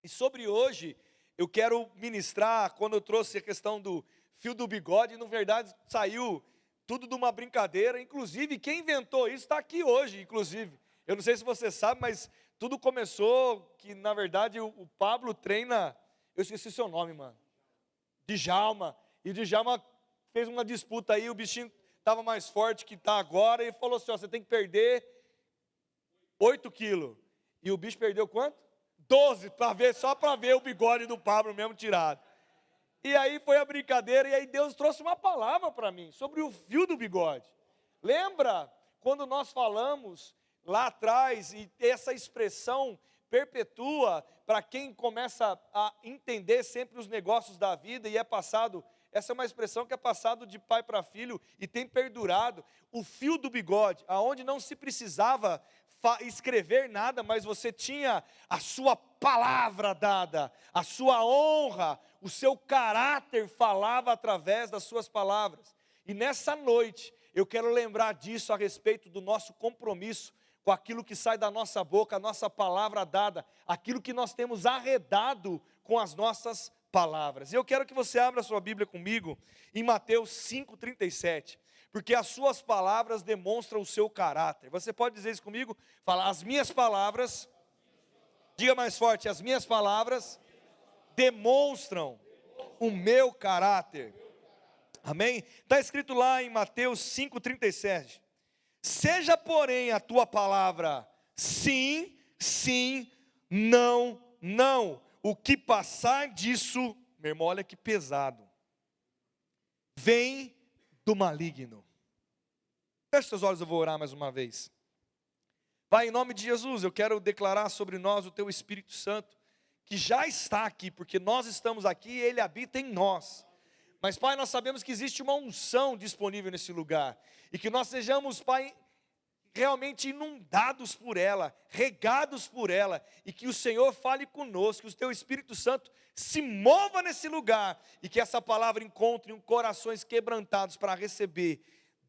E sobre hoje, eu quero ministrar, quando eu trouxe a questão do fio do bigode, na verdade saiu tudo de uma brincadeira, inclusive quem inventou isso está aqui hoje, inclusive. Eu não sei se você sabe, mas tudo começou que na verdade o Pablo treina, eu esqueci seu nome, mano, Djalma, e o Djalma fez uma disputa aí, o bichinho estava mais forte que está agora, e falou assim, ó, você tem que perder 8 quilos, e o bicho perdeu quanto? 12, só para ver o bigode do Pablo mesmo tirado. E aí foi a brincadeira, e aí Deus trouxe uma palavra para mim, sobre o fio do bigode. Lembra quando nós falamos lá atrás, e essa expressão perpetua para quem começa a entender sempre os negócios da vida, e é passado, essa é uma expressão que é passado de pai para filho, e tem perdurado, o fio do bigode, aonde não se precisava escrever nada, mas você tinha a sua palavra dada, a sua honra, o seu caráter falava através das suas palavras. E nessa noite, eu quero lembrar disso a respeito do nosso compromisso com aquilo que sai da nossa boca, a nossa palavra dada, aquilo que nós temos arredado com as nossas palavras. E eu quero que você abra a sua Bíblia comigo em Mateus 5,37. Porque as suas palavras demonstram o seu caráter. Você pode dizer isso comigo? Fala, as minhas palavras, diga mais forte, as minhas palavras demonstram o meu caráter. Amém? Está escrito lá em Mateus 5,37. Seja, porém, a tua palavra sim, sim, não, não. O que passar disso, meu irmão, olha que pesado, vem do maligno. Feche seus olhos, eu vou orar mais uma vez. Pai, em nome de Jesus, eu quero declarar sobre nós o Teu Espírito Santo, que já está aqui, porque nós estamos aqui e Ele habita em nós. Mas, Pai, nós sabemos que existe uma unção disponível nesse lugar, e que nós sejamos, Pai, realmente inundados por ela, regados por ela, e que o Senhor fale conosco, que o Teu Espírito Santo se mova nesse lugar, e que essa palavra encontre corações quebrantados para receber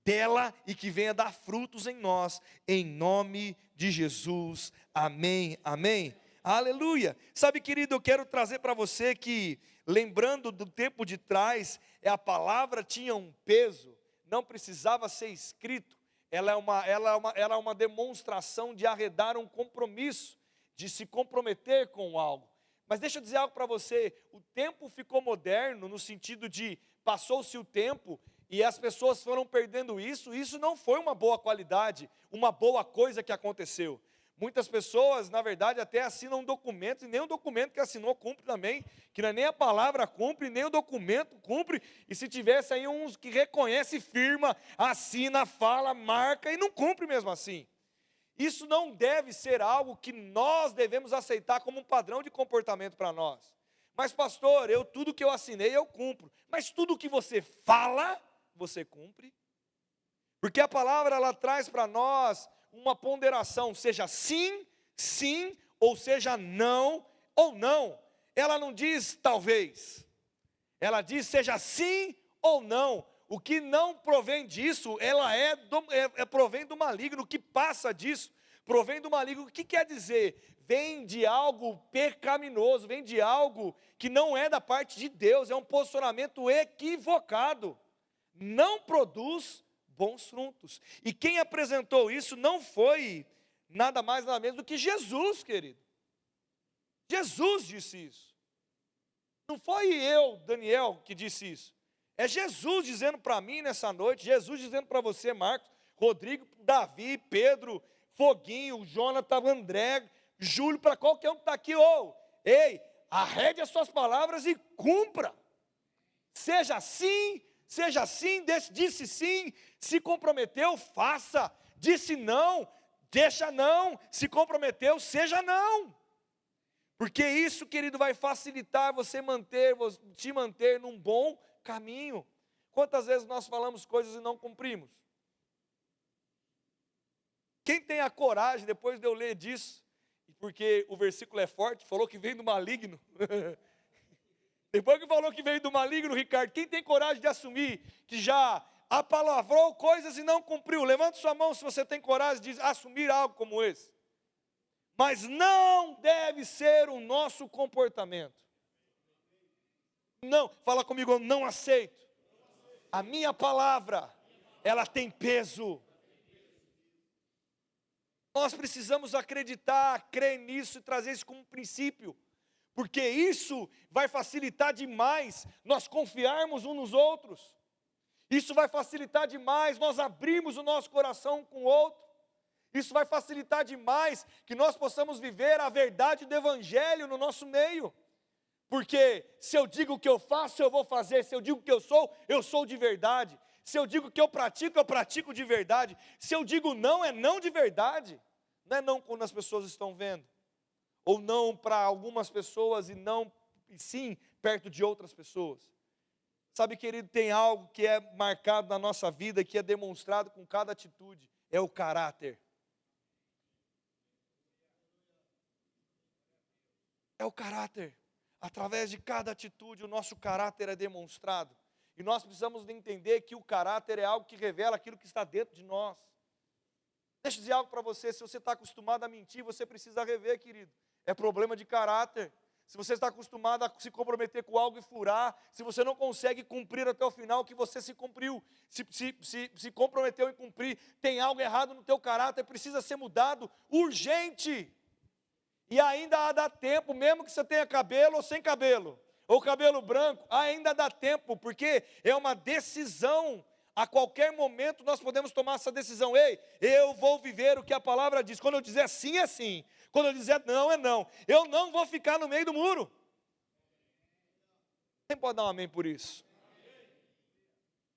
dela, e que venha dar frutos em nós, em nome de Jesus, amém, amém, aleluia. Sabe, querido, eu quero trazer para você que, lembrando do tempo de trás, a palavra tinha um peso, não precisava ser escrito, ela é uma demonstração de arredar um compromisso, de se comprometer com algo. Mas deixa eu dizer algo para você, o tempo ficou moderno, no sentido de, passou-se o tempo, e as pessoas foram perdendo isso não foi uma boa qualidade, uma boa coisa que aconteceu. Muitas pessoas, na verdade, até assinam documentos, e nem o documento que assinou cumpre também, que não é nem a palavra cumpre, nem o documento cumpre, e se tivesse aí uns que reconhece, firma, assina, fala, marca, e não cumpre mesmo assim. Isso não deve ser algo que nós devemos aceitar como um padrão de comportamento para nós. Mas pastor, tudo que eu assinei eu cumpro, mas tudo que você fala, você cumpre? Porque a palavra ela traz para nós uma ponderação, seja sim, sim, ou seja não, ou não. Ela não diz talvez, ela diz seja sim ou não. O que não provém disso, ela provém do maligno. O que passa disso, provém do maligno. O que quer dizer? Vem de algo pecaminoso, vem de algo que não é da parte de Deus, é um posicionamento equivocado. Não produz bons frutos. E quem apresentou isso não foi nada mais, nada menos do que Jesus, querido. Jesus disse isso. Não foi eu, Daniel, que disse isso. É Jesus dizendo para mim nessa noite, Jesus dizendo para você, Marcos, Rodrigo, Davi, Pedro, Foguinho, Jonathan, André, Júlio, para qualquer um que está aqui, ei, arrede as suas palavras e cumpra. Seja assim, disse sim, se comprometeu, faça, disse não, deixa não, se comprometeu, seja não. Porque isso, querido, vai facilitar você te manter num bom caminho. Quantas vezes nós falamos coisas e não cumprimos? Quem tem a coragem, depois de eu ler disso, porque o versículo é forte, falou que vem do maligno. Depois que falou que veio do maligno, Ricardo, quem tem coragem de assumir que já apalavrou coisas e não cumpriu? Levante sua mão se você tem coragem de assumir algo como esse. mas não deve ser o nosso comportamento. Não, fala comigo, eu não aceito. A minha palavra, ela tem peso. Nós precisamos acreditar, crer nisso e trazer isso como princípio, porque isso vai facilitar demais nós confiarmos uns nos outros. Isso vai facilitar demais nós abrirmos o nosso coração com o outro. Isso vai facilitar demais que nós possamos viver a verdade do Evangelho no nosso meio. Porque se eu digo o que eu faço, eu vou fazer. Se eu digo o que eu sou de verdade. Se eu digo que eu pratico de verdade. Se eu digo não, é não de verdade. Não é não quando as pessoas estão vendo. Ou não para algumas pessoas e sim perto de outras pessoas. Sabe, querido, tem algo que é marcado na nossa vida, que é demonstrado com cada atitude. É o caráter. É o caráter. Através de cada atitude, o nosso caráter é demonstrado. E nós precisamos de entender que o caráter é algo que revela aquilo que está dentro de nós. Deixa eu dizer algo para você, se você está acostumado a mentir, você precisa rever, querido. É problema de caráter. Se você está acostumado a se comprometer com algo e furar, se você não consegue cumprir até o final o que você se cumpriu, se comprometeu em cumprir, tem algo errado no teu caráter, precisa ser mudado urgente. E ainda dá tempo, mesmo que você tenha cabelo ou sem cabelo, ou cabelo branco, ainda dá tempo, porque é uma decisão. A qualquer momento nós podemos tomar essa decisão. Ei, eu vou viver o que a palavra diz. Quando eu dizer sim, é sim. Quando eu dizer não, é não. Eu não vou ficar no meio do muro. Quem pode dar um amém por isso?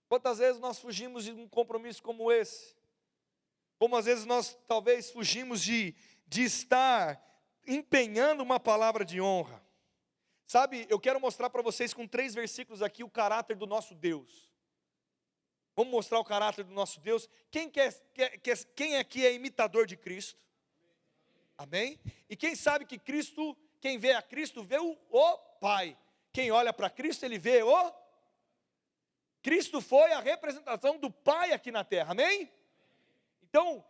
Quantas vezes nós fugimos de um compromisso como esse? Como às vezes nós talvez fugimos de estar empenhando uma palavra de honra. Sabe, eu quero mostrar para vocês com 3 versículos aqui o caráter do nosso Deus. Vamos mostrar o caráter do nosso Deus. Quem aqui é imitador de Cristo? Amém? E quem sabe que Cristo, quem vê a Cristo, vê o Pai. Quem olha para Cristo, ele vê o... Cristo foi a representação do Pai aqui na terra, amém? Então,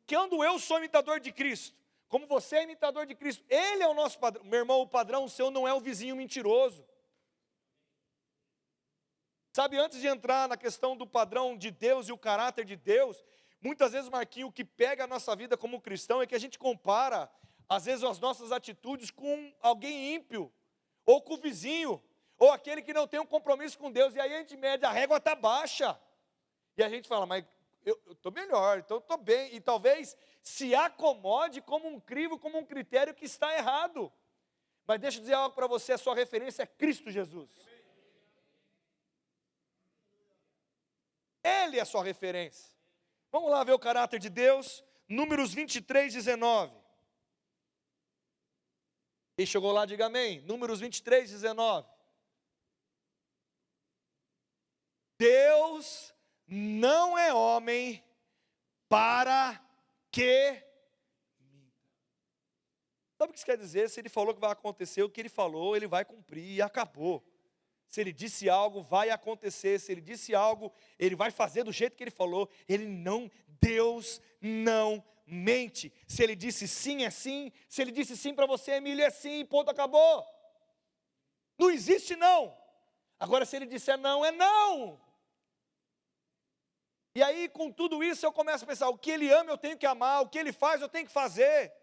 quando eu sou imitador de Cristo, como você é imitador de Cristo, Ele é o nosso padrão. Meu irmão, o padrão seu não é o vizinho mentiroso. Sabe, antes de entrar na questão do padrão de Deus e o caráter de Deus, muitas vezes, Marquinhos, o que pega a nossa vida como cristão é que a gente compara, às vezes, as nossas atitudes com alguém ímpio, ou com o vizinho, ou aquele que não tem um compromisso com Deus, e aí a gente mede, a régua está baixa, e a gente fala, mas eu estou melhor, então eu estou bem, e talvez se acomode como um crivo, como um critério que está errado. Mas deixa eu dizer algo para você, a sua referência é Cristo Jesus. Ele é a sua referência. Vamos lá ver o caráter de Deus. Números 23, 19. Quem chegou lá, diga amém. Números 23, 19. Deus não é homem para que minta. Sabe o que isso quer dizer? Se ele falou que vai acontecer, o que ele falou, ele vai cumprir e acabou. Se ele disse algo, vai acontecer. Se ele disse algo, ele vai fazer do jeito que ele falou. Deus não mente. Se ele disse sim, é sim. Se ele disse sim para você, Emília, é sim, ponto, acabou. Não existe não. Agora, se ele disser não, é não. E aí, com tudo isso, eu começo a pensar, o que ele ama, eu tenho que amar. O que ele faz, eu tenho que fazer.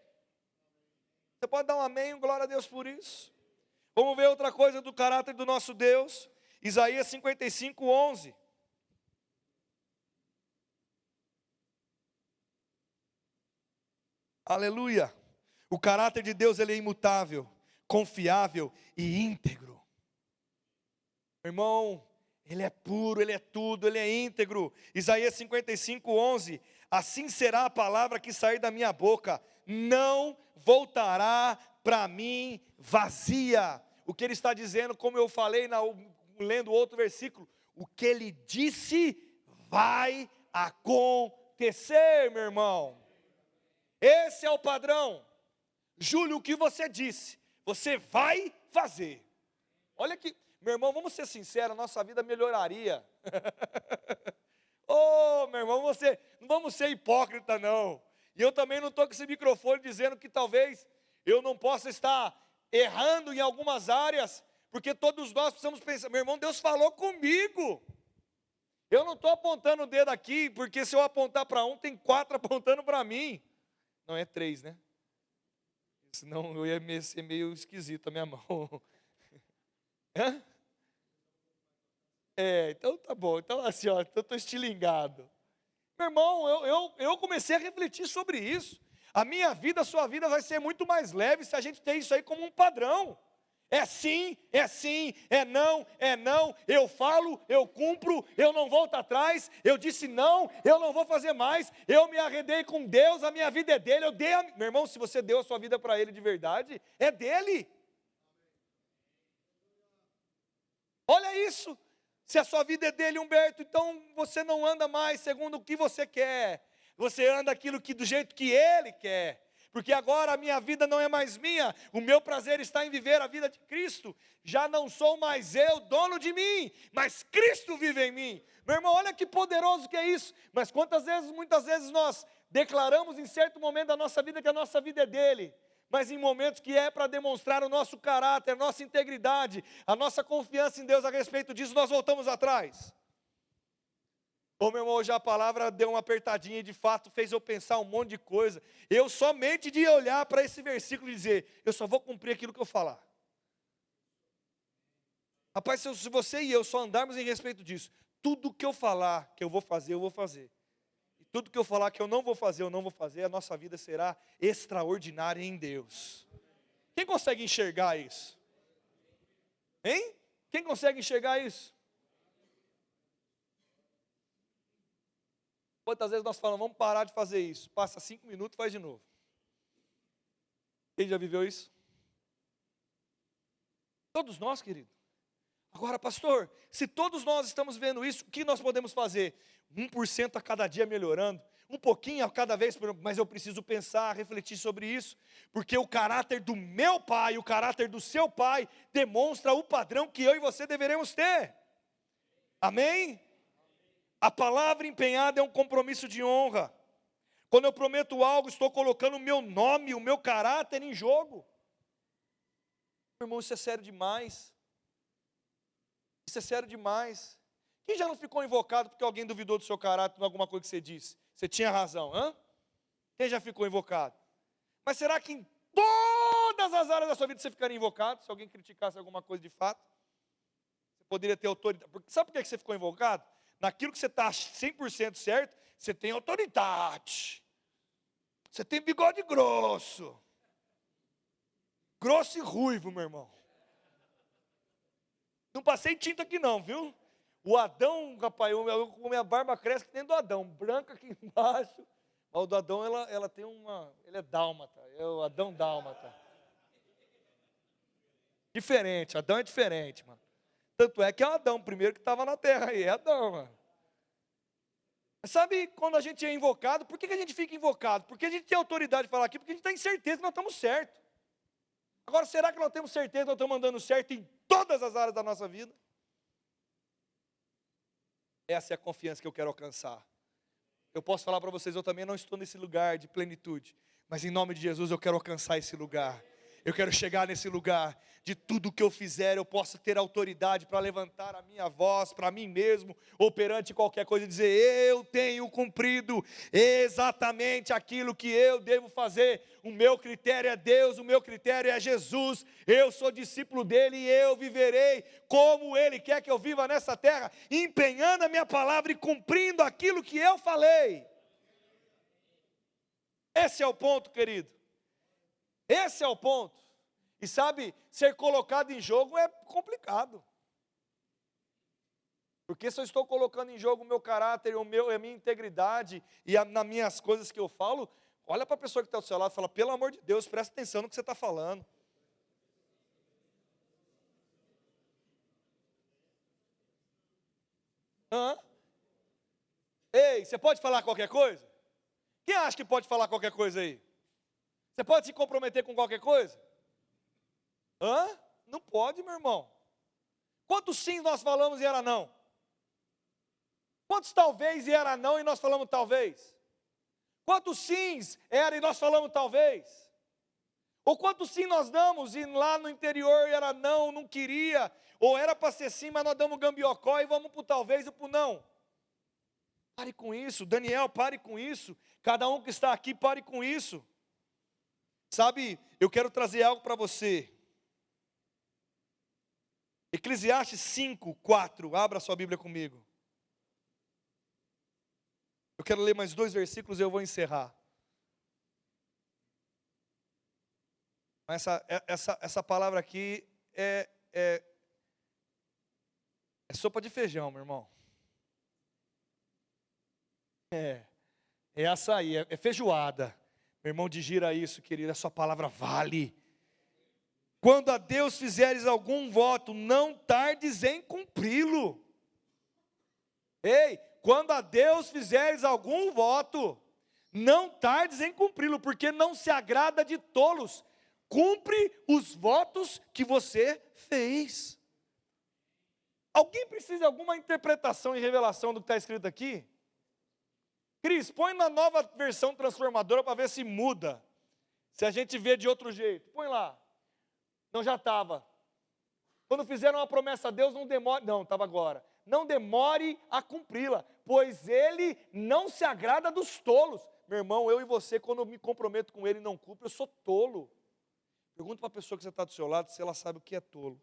Você pode dar um amém, glória a Deus por isso. Vamos ver outra coisa do caráter do nosso Deus. Isaías 55, 11. Aleluia. O caráter de Deus, ele é imutável, confiável e íntegro. Irmão, ele é puro, ele é tudo, ele é íntegro. Isaías 55, 11. Assim será a palavra que sair da minha boca, não voltará para mim vazia. O que ele está dizendo, como eu falei lendo outro versículo, o que ele disse vai acontecer, meu irmão. Esse é o padrão. Júlio, o que você disse, você vai fazer. Olha que, meu irmão, vamos ser sinceros, nossa vida melhoraria. Oh, meu irmão, não vamos ser hipócrita não. E eu também não estou com esse microfone dizendo que talvez eu não possa estar errando em algumas áreas, porque todos nós precisamos pensar, meu irmão, Deus falou comigo. Eu não estou apontando o dedo aqui, porque se eu apontar para um, tem 4 apontando para mim. Não, é 3, né? Senão eu ia ser meio esquisito a minha mão. Hã? Então tá bom. Então assim, ó, eu estou estilingado. Meu irmão, eu comecei a refletir sobre isso. A minha vida, a sua vida vai ser muito mais leve se a gente ter isso aí como um padrão. É sim, é não, eu falo, eu cumpro, eu não volto atrás, eu disse não, eu não vou fazer mais, eu me arredei com Deus, a minha vida é dele, meu irmão, se você deu a sua vida para ele de verdade, é dele. Olha isso, se a sua vida é dele, Humberto, então você não anda mais segundo o que você quer, você anda aquilo que do jeito que ele quer. Porque agora a minha vida não é mais minha, o meu prazer está em viver a vida de Cristo. Já não sou mais eu, dono de mim, mas Cristo vive em mim. Meu irmão, olha que poderoso que é isso. Mas muitas vezes nós declaramos em certo momento da nossa vida que a nossa vida é dele. Mas em momentos que é para demonstrar o nosso caráter, a nossa integridade, a nossa confiança em Deus a respeito disso, nós voltamos atrás. Ô meu irmão, hoje a palavra deu uma apertadinha e de fato fez eu pensar um monte de coisa. Eu somente de olhar para esse versículo e dizer, eu só vou cumprir aquilo que eu falar. Rapaz, se você e eu só andarmos em respeito disso, tudo que eu falar que eu vou fazer, eu vou fazer. E tudo que eu falar que eu não vou fazer, eu não vou fazer, a nossa vida será extraordinária em Deus. Quem consegue enxergar isso? Hein? Quem consegue enxergar isso? Quantas vezes nós falamos, vamos parar de fazer isso. Passa 5 minutos, faz de novo. Quem já viveu isso? Todos nós, querido. Agora, pastor, se todos nós estamos vendo isso, o que nós podemos fazer? 1% a cada dia melhorando, um pouquinho a cada vez, mas eu preciso pensar, refletir sobre isso, porque o caráter do meu pai, o caráter do seu pai, demonstra o padrão que eu e você deveremos ter. Amém? A palavra empenhada é um compromisso de honra. Quando eu prometo algo, estou colocando o meu nome, o meu caráter em jogo. Meu irmão, isso é sério demais. Isso é sério demais. Quem já não ficou invocado porque alguém duvidou do seu caráter em alguma coisa que você disse? Você tinha razão, hã? Quem já ficou invocado? Mas será que em todas as áreas da sua vida você ficaria invocado? Se alguém criticasse alguma coisa de fato? Você poderia ter autoridade. Sabe por que você ficou invocado? Naquilo que você está 100% certo, você tem autoridade. Você tem bigode grosso. Grosso e ruivo, meu irmão. Não passei tinta aqui não, viu? O Adão, rapaz, a minha barba cresce que nem do Adão. Branca aqui embaixo. Mas o do Adão, ela tem uma... Ele é dálmata. É o Adão dálmata. Diferente. Adão é diferente, mano. Tanto é que é o Adão, primeiro que estava na terra aí. É Adão, mano. Sabe quando a gente é invocado, por que a gente fica invocado? Porque a gente tem autoridade de falar aqui, porque a gente tem certeza que nós estamos certos. Agora, será que nós temos certeza que nós estamos andando certo em todas as áreas da nossa vida? Essa é a confiança que eu quero alcançar. Eu posso falar para vocês, eu também não estou nesse lugar de plenitude, mas em nome de Jesus eu quero alcançar esse lugar. Eu quero chegar nesse lugar, de tudo que eu fizer, eu posso ter autoridade para levantar a minha voz para mim mesmo, ou perante qualquer coisa, e dizer, eu tenho cumprido exatamente aquilo que eu devo fazer. O meu critério é Deus, o meu critério é Jesus, eu sou discípulo dele e eu viverei como ele quer que eu viva nessa terra, empenhando a minha palavra e cumprindo aquilo que eu falei. Esse é o ponto, querido. Esse é o ponto. E sabe, ser colocado em jogo é complicado. Porque se eu estou colocando em jogo o meu caráter, a minha integridade e nas minhas coisas que eu falo, olha para a pessoa que está do seu lado e fala, pelo amor de Deus, presta atenção no que você está falando. Hã? Ei, você pode falar qualquer coisa? Quem acha que pode falar qualquer coisa aí? Você pode se comprometer com qualquer coisa? Hã? Não pode, meu irmão. Quantos sim nós falamos e era não? Quantos talvez e era não e nós falamos talvez? Quantos sims era e nós falamos talvez? Ou quantos sim nós damos e lá no interior era não, não queria, ou era para ser sim, mas nós damos gambiocó e vamos para o talvez e para o não. Pare com isso, Daniel, pare com isso, cada um que está aqui, pare com isso. Sabe, eu quero trazer algo para você. Eclesiastes 5:4, abra sua Bíblia comigo. Eu quero ler mais 2 versículos e eu vou encerrar. Essa palavra aqui é sopa de feijão, meu irmão. É açaí, é feijoada. Meu irmão, digira isso, querido, a sua palavra vale. Quando a Deus fizeres algum voto, não tardes em cumpri-lo. Ei, quando a Deus fizeres algum voto, não tardes em cumpri-lo, porque não se agrada de tolos. Cumpre os votos que você fez. Alguém precisa de alguma interpretação e revelação do que está escrito aqui? Cris, põe na nova versão transformadora para ver se muda. Se a gente vê de outro jeito. Põe lá. Não, já estava. Quando fizeram uma promessa a Deus, não demore. Não, estava agora. Não demore a cumpri-la, pois Ele não se agrada dos tolos. Meu irmão, eu e você, quando eu me comprometo com Ele e não cumpro, eu sou tolo. Pergunta para a pessoa que você está do seu lado se ela sabe o que é tolo.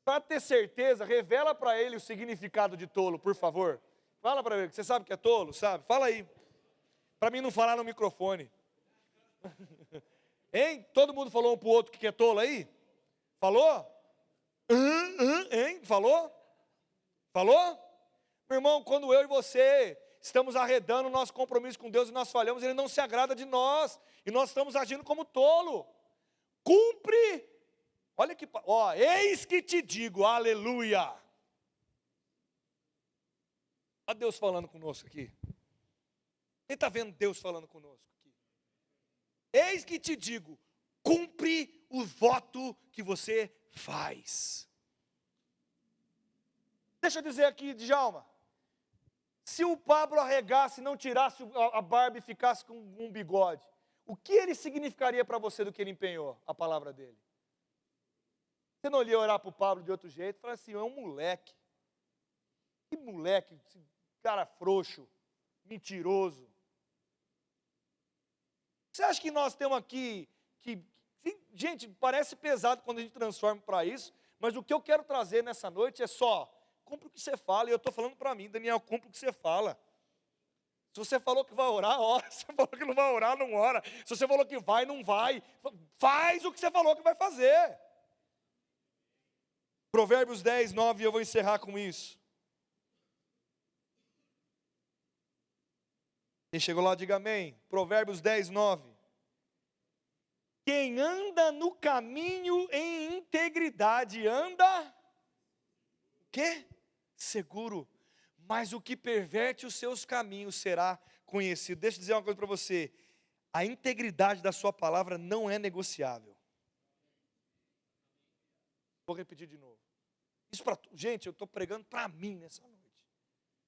Para ter certeza, revela para ele o significado de tolo, por favor. Fala para ele, você sabe o que é tolo? Sabe? Fala aí. Para mim não falar no microfone. Hein? Todo mundo falou um para o outro que é tolo aí? Falou? Hein? Falou? Falou? Meu irmão, quando eu e você estamos arredando o nosso compromisso com Deus e nós falhamos, Ele não se agrada de nós. E nós estamos agindo como tolo. Cumpre. Olha que, ó, eis que te digo, aleluia. Olha Deus falando conosco aqui. Quem está vendo Deus falando conosco aqui? Eis que te digo, cumpre o voto que você faz. Deixa eu dizer aqui, Djalma. Se o Pablo arregasse, não tirasse a barba e ficasse com um bigode, o que ele significaria para você do que ele empenhou, a palavra dele? Você não ia orar para o Pablo de outro jeito? Falar assim, é um moleque. Que moleque, cara frouxo, mentiroso. Você acha que nós temos aqui, gente, parece pesado quando a gente transforma para isso, mas o que eu quero trazer nessa noite é só, cumpre o que você fala, e eu estou falando para mim, Daniel, cumpre o que você fala. Se você falou que vai orar, ora. Se você falou que não vai orar, não ora. Se você falou que vai, não vai. Faz o que você falou que vai fazer. Provérbios 10, 9, eu vou encerrar com isso. Quem chegou lá, diga amém. Provérbios 10, 9. Quem anda no caminho em integridade, anda, o quê? Seguro. Mas o que perverte os seus caminhos será conhecido. Deixa eu dizer uma coisa para você. A integridade da sua palavra não é negociável. Vou repetir de novo. Isso gente, eu estou pregando para mim nessa noite.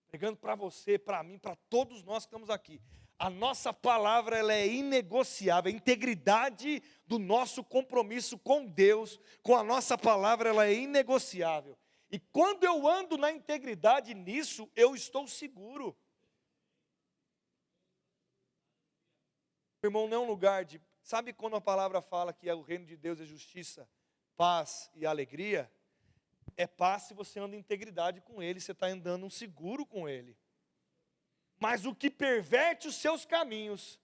Pregando para você, para mim, para todos nós que estamos aqui. A nossa palavra ela é inegociável. A integridade do nosso compromisso com Deus, com a nossa palavra, ela é inegociável. E quando eu ando na integridade nisso, eu estou seguro. Irmão, não é um lugar de... Sabe quando a palavra fala que o reino de Deus é justiça, paz e alegria? É paz se você anda em integridade com Ele, você está andando seguro com Ele. Mas o que perverte os seus caminhos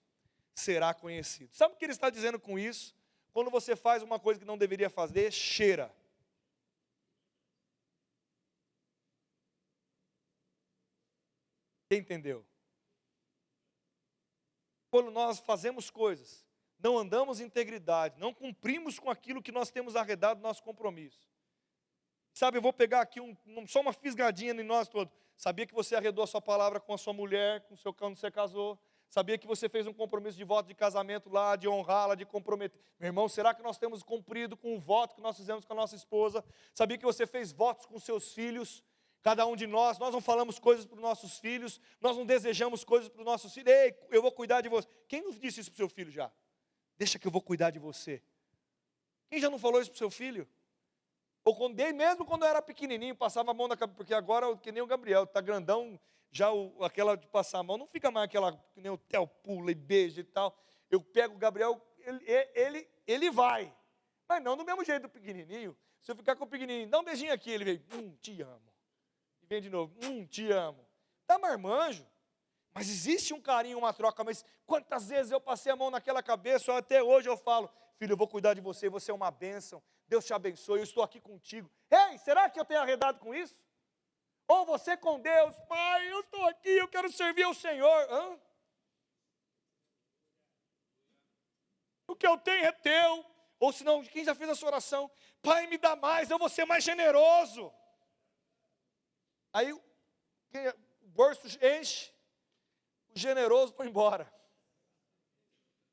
será conhecido. Sabe o que ele está dizendo com isso? Quando você faz uma coisa que não deveria fazer, cheira. Quem entendeu? Quando nós fazemos coisas, não andamos em integridade, não cumprimos com aquilo que nós temos arredado do nosso compromisso. Sabe, eu vou pegar aqui só uma fisgadinha em nós todos. Sabia que você arredou a sua palavra com a sua mulher, quando você casou? Sabia que você fez um compromisso de voto de casamento lá, de honrá-la, de comprometer? Meu irmão, será que nós temos cumprido com o voto que nós fizemos com a nossa esposa? Sabia que você fez votos com seus filhos? Cada um de nós não falamos coisas para os nossos filhos, nós não desejamos coisas para os nossos filhos. Ei, eu vou cuidar de você. Quem não disse isso para o seu filho já? Deixa que eu vou cuidar de você. Quem já não falou isso para o seu filho? Ou mesmo quando eu era pequenininho, passava a mão na cabeça, porque agora, que nem o Gabriel, está grandão, já aquela de passar a mão, não fica mais aquela, que nem o Theo pula e beija e tal. Eu pego o Gabriel, ele vai, mas não do mesmo jeito do pequenininho. Se eu ficar com o pequenininho, dá um beijinho aqui, ele vem, te amo. E vem de novo, te amo. Dá marmanjo. Mas existe um carinho, uma troca, mas quantas vezes eu passei a mão naquela cabeça, até hoje eu falo, filho, eu vou cuidar de você, você é uma bênção, Deus te abençoe, eu estou aqui contigo. Ei, será que eu tenho arredado com isso? Ou você com Deus, pai, eu estou aqui, eu quero servir ao Senhor. Hã? O que eu tenho é teu. Ou senão, quem já fez essa oração? Pai, me dá mais, eu vou ser mais generoso. Aí o bolso enche, o generoso foi embora.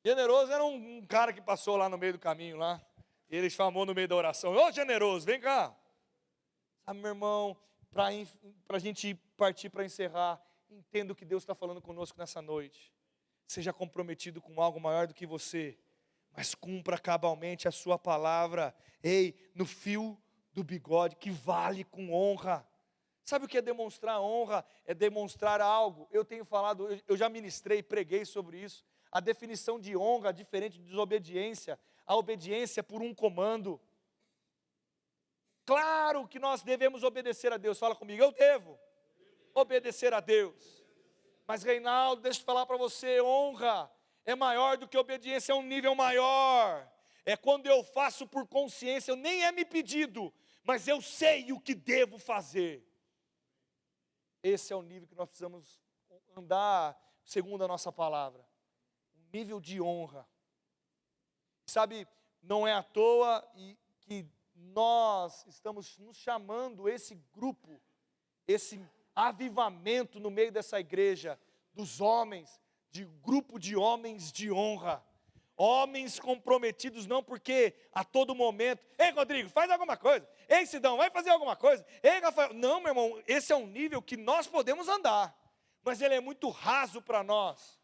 Generoso era um cara que passou lá no meio do caminho, lá. E ele chamou no meio da oração. Ô generoso, vem cá. Sabe, meu irmão, para a gente partir para encerrar, entenda o que Deus está falando conosco nessa noite. Seja comprometido com algo maior do que você, mas cumpra cabalmente a sua palavra. Ei, no fio do bigode, que vale com honra. Sabe o que é demonstrar honra? É demonstrar algo. Eu tenho falado, eu já ministrei, preguei sobre isso. A definição de honra, diferente de desobediência. A obediência por um comando. Claro que nós devemos obedecer a Deus. Fala comigo, eu devo obedecer a Deus. Mas Reinaldo, deixa eu falar para você, honra é maior do que obediência, é um nível maior. É quando eu faço por consciência, nem é me pedido, mas eu sei o que devo fazer. Esse é o nível que nós precisamos andar segundo a nossa palavra. Um nível de honra. Sabe, não é à toa que nós estamos nos chamando, esse grupo, esse avivamento no meio dessa igreja, dos homens, de grupo de homens de honra. Homens comprometidos, não porque a todo momento, ei Rodrigo, faz alguma coisa, ei Sidão, vai fazer alguma coisa, ei Rafael, não meu irmão, esse é um nível que nós podemos andar, mas ele é muito raso para nós.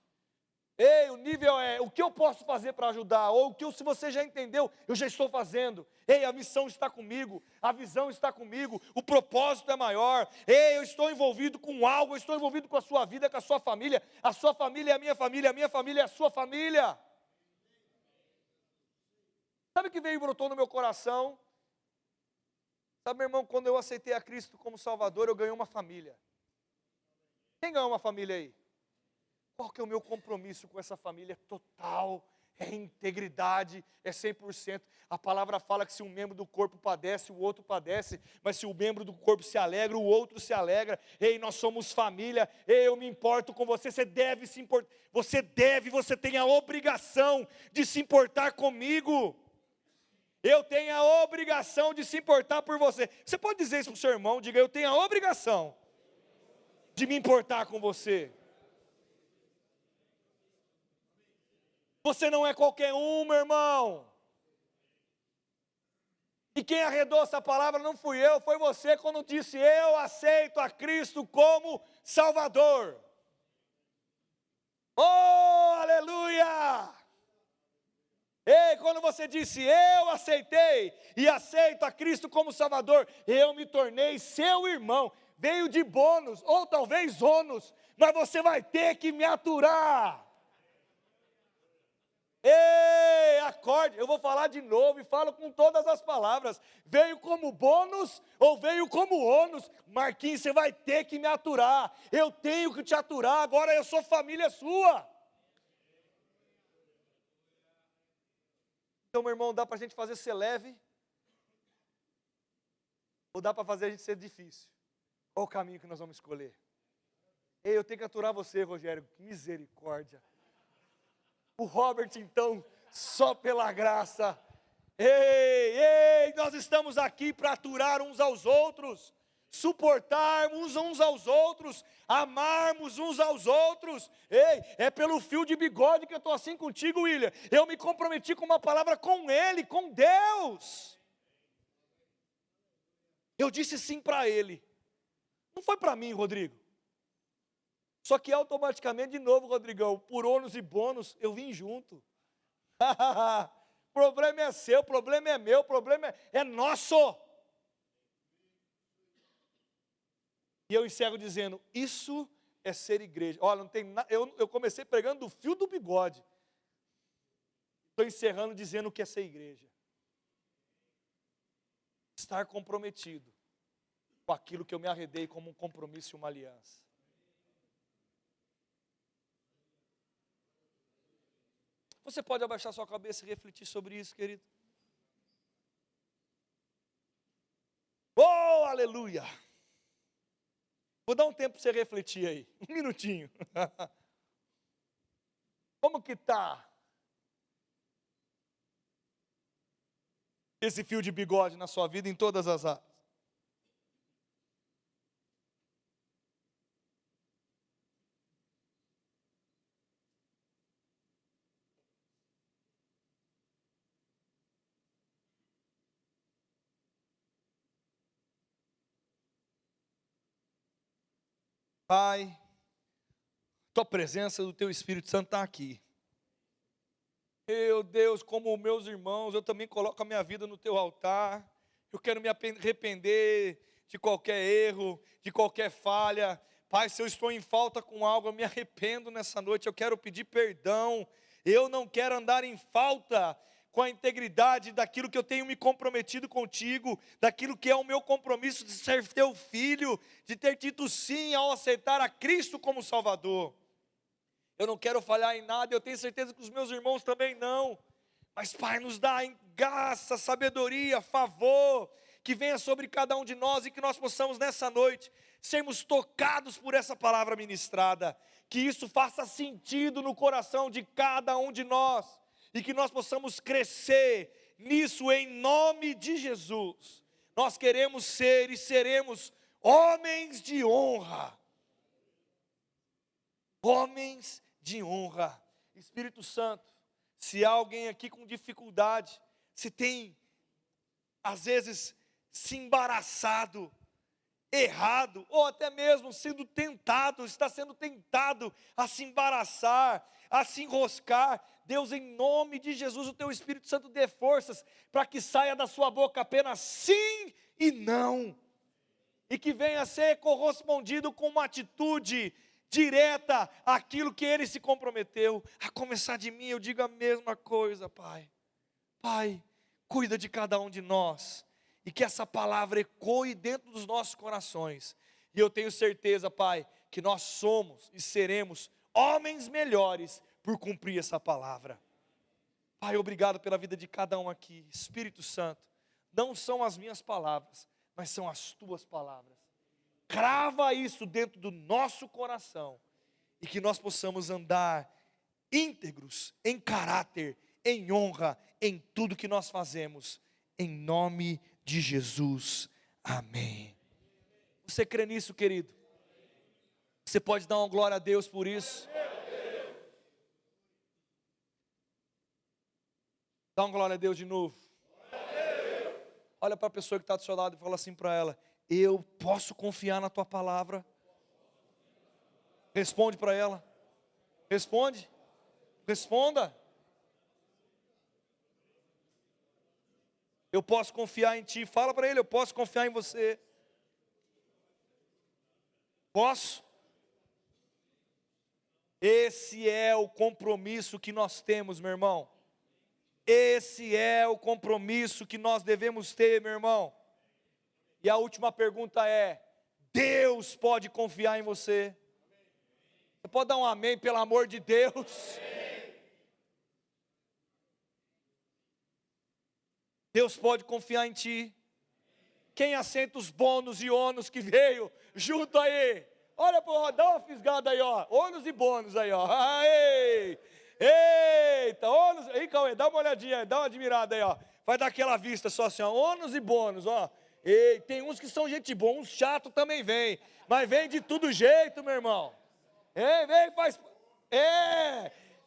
Ei, o nível é, o que eu posso fazer para ajudar, ou o que se você já entendeu, eu já estou fazendo. Ei, a missão está comigo, a visão está comigo, o propósito é maior. Ei, eu estou envolvido com algo, eu estou envolvido com a sua vida, com a sua família é a minha família é a sua família. Sabe o que veio e brotou no meu coração? Sabe, meu irmão, quando eu aceitei a Cristo como Salvador, eu ganhei uma família. Quem ganhou uma família aí? Qual que é o meu compromisso com essa família? É total, é integridade, é 100%. A palavra fala que se um membro do corpo padece, o outro padece, mas se o membro do corpo se alegra, o outro se alegra. Ei, nós somos família, ei, eu me importo com você, você deve se importar, você tem a obrigação de se importar comigo. Eu tenho a obrigação de se importar por você. Você pode dizer isso para o seu irmão, diga, eu tenho a obrigação de me importar com você. Você não é qualquer um, meu irmão. E quem arredou essa palavra não fui eu, foi você quando disse, eu aceito a Cristo como Salvador. Oh, aleluia! Ei, quando você disse, eu aceitei e aceito a Cristo como Salvador, eu me tornei seu irmão. Veio de bônus, ou talvez ônus, mas você vai ter que me aturar. Ei, acorde, eu vou falar de novo e falo com todas as palavras. Veio como bônus ou veio como ônus? Marquinhos, você vai ter que me aturar. Eu tenho que te aturar, agora eu sou família sua. Então, meu irmão, dá para a gente fazer ser leve? Ou dá para fazer a gente ser difícil? Qual o caminho que nós vamos escolher? Ei, eu tenho que aturar você, Rogério, que misericórdia. O Robert, então, só pela graça. Ei, nós estamos aqui para aturar uns aos outros, suportarmos uns aos outros, amarmos uns aos outros. Ei, é pelo fio de bigode que eu estou assim contigo, William. Eu me comprometi com uma palavra com Ele, com Deus. Eu disse sim para Ele. Não foi para mim, Rodrigo. Só que automaticamente, de novo, Rodrigão, por ônus e bônus, eu vim junto. Problema é seu, problema é meu, problema é nosso. E eu encerro dizendo, isso é ser igreja. Olha, não tem eu comecei pregando do fio do bigode. Estou encerrando dizendo o que é ser igreja. Estar comprometido com aquilo que eu me arredei como um compromisso e uma aliança. Você pode abaixar sua cabeça e refletir sobre isso, querido? Oh, aleluia! Vou dar um tempo para você refletir aí, um minutinho. Como que está esse fio de bigode na sua vida em todas as áreas? Pai, tua presença do teu Espírito Santo está aqui. Meu Deus, como meus irmãos, eu também coloco a minha vida no teu altar. Eu quero me arrepender de qualquer erro, de qualquer falha. Pai, se eu estou em falta com algo, eu me arrependo nessa noite. Eu quero pedir perdão. Eu não quero andar em falta com a integridade daquilo que eu tenho me comprometido contigo, daquilo que é o meu compromisso de ser teu filho, de ter dito sim ao aceitar a Cristo como Salvador. Eu não quero falhar em nada, eu tenho certeza que os meus irmãos também não. Mas Pai, nos dá graça, sabedoria, favor, que venha sobre cada um de nós e que nós possamos nessa noite sermos tocados por essa palavra ministrada, que isso faça sentido no coração de cada um de nós e que nós possamos crescer nisso em nome de Jesus. Nós queremos ser e seremos homens de honra. Homens de honra. Espírito Santo, se há alguém aqui com dificuldade, se tem, às vezes, se embaraçado, errado, ou até mesmo sendo tentado, está sendo tentado a se embaraçar, a se enroscar, Deus, em nome de Jesus, o teu Espírito Santo dê forças, para que saia da sua boca apenas sim e não, e que venha a ser correspondido com uma atitude direta àquilo que ele se comprometeu. A começar de mim, eu digo a mesma coisa, Pai. Pai, cuida de cada um de nós, e que essa palavra ecoe dentro dos nossos corações, e eu tenho certeza, Pai, que nós somos e seremos homens melhores, por cumprir essa palavra. Pai, obrigado pela vida de cada um aqui. Espírito Santo, não são as minhas palavras, mas são as tuas palavras. Crava isso dentro do nosso coração, e que nós possamos andar íntegros, em caráter, em honra, em tudo que nós fazemos, em nome de Jesus, amém. Você crê nisso, querido? Você pode dar uma glória a Deus por isso? Dá uma glória a Deus de novo. Olha para a pessoa que está do seu lado e fala assim para ela: eu posso confiar na tua palavra. Responde para ela. Responde. Responda. Eu posso confiar em ti. Fala para ele: eu posso confiar em você. Posso? Esse é o compromisso que nós temos, meu irmão. Esse é o compromisso que nós devemos ter, meu irmão. E a última pergunta é: Deus pode confiar em você? Você pode dar um amém, pelo amor de Deus? Deus pode confiar em ti. Quem assenta os bônus e ônus que veio junto aí? Olha, dá uma fisgada aí, ó. Ônus e bônus aí, ó. Ei! Eita, ônus. Ei, Cauê, dá uma olhadinha, dá uma admirada aí, ó. Vai dar aquela vista só assim, ó. Ônus e bônus, ó. Ei, tem uns que são gente boa, uns chato também vem. Mas vem de todo jeito, meu irmão. Vem, faz.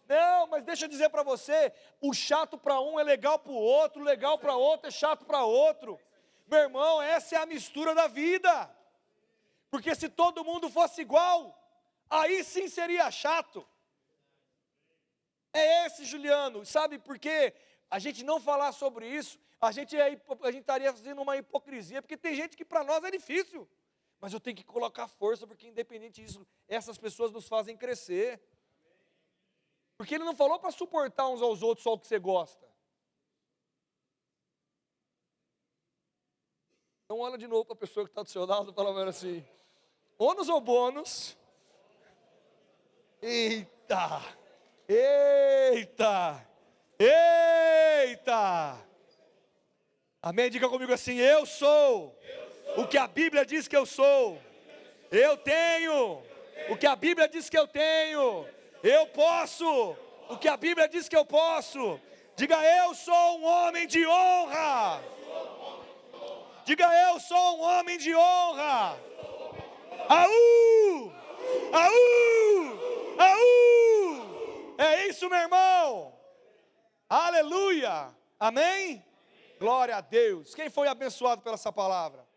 Não, mas deixa eu dizer para você, o chato para um é legal para o outro, legal para outro é chato para outro. Meu irmão, essa é a mistura da vida. Porque se todo mundo fosse igual, aí sim seria chato. É esse, Juliano. Sabe por quê? A gente não falar sobre isso, a gente estaria fazendo uma hipocrisia, porque tem gente que para nós é difícil. Mas eu tenho que colocar força, porque independente disso, essas pessoas nos fazem crescer. Porque ele não falou para suportar uns aos outros só o que você gosta. Então olha de novo para a pessoa que está do seu lado, falando assim, ônus ou bônus? Eita! Eita! Eita! Amém? Diga comigo assim, eu sou o que a Bíblia diz que eu sou. Eu tenho o que a Bíblia diz que eu tenho. Eu posso o que a Bíblia diz que eu posso. Diga, eu sou um homem de honra. Diga, eu sou um homem de honra. Aú! Aú! Aú! É isso, meu irmão. Aleluia. Amém? Glória a Deus. Quem foi abençoado pela essa palavra?